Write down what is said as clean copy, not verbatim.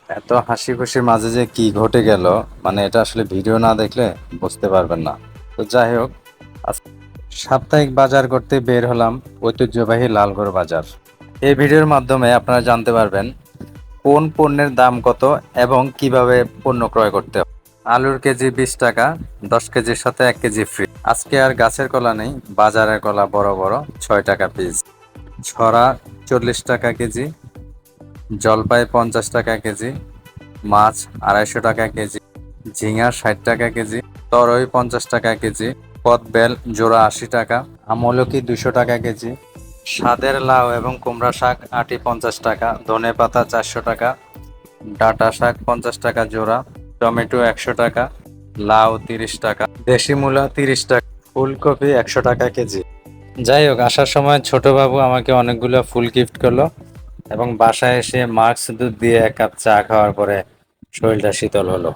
এত হাসি খুশির মাঝে যে কি ঘটে গেল, মানে এটা আসলে ভিডিও না দেখলে বুঝতে পারবেন না। তো যাই হোক, আজ সাপ্তাহিক বাজার করতে বের হলাম ঐতিহ্যবাহী লালগড় বাজার। এই ভিডিওর মাধ্যমে আপনারা জানতে পারবেন কোন পণ্যের দাম কত এবং কিভাবে পণ্য ক্রয় করতে হবে। আলুর কেজি 20 টাকা, 10 কেজির সাথে 1 কেজি ফ্রি। আজকে আর গাছের কলা নেই, বাজারের কলা বড় বড়, 6 টাকা পিস। ছড়া 40 টাকা কেজি, জলপাই 50 টাকা কেজি, মাছ 250 টাকা কেজি, ঝিঙা 60 টাকা কেজি, তরই 50 টাকা কেজি, কদবেল জোড়া 80 টাকা, আমলকি 200 টাকা কেজি, সাদের লাউ এবং কুমড়া শাক আটি 50 টাকা, ধনেপাতা 400 টাকা, ডাঁটা শাক 50 টাকা জোড়া, টমেটো 100 টাকা, লাউ 30 টাকা, দেশি মূলা 30 টাকা, ফুলকপি 100 টাকা কেজি। যাই হোক, আসার সময় ছোট বাবু আমাকে অনেকগুলো ফুল গিফট করলো এবং বাসায় এসে মাস্ক দুধ দিয়ে 1 কাপ চা খাওয়ার পরে শরীরটা শীতল হলো।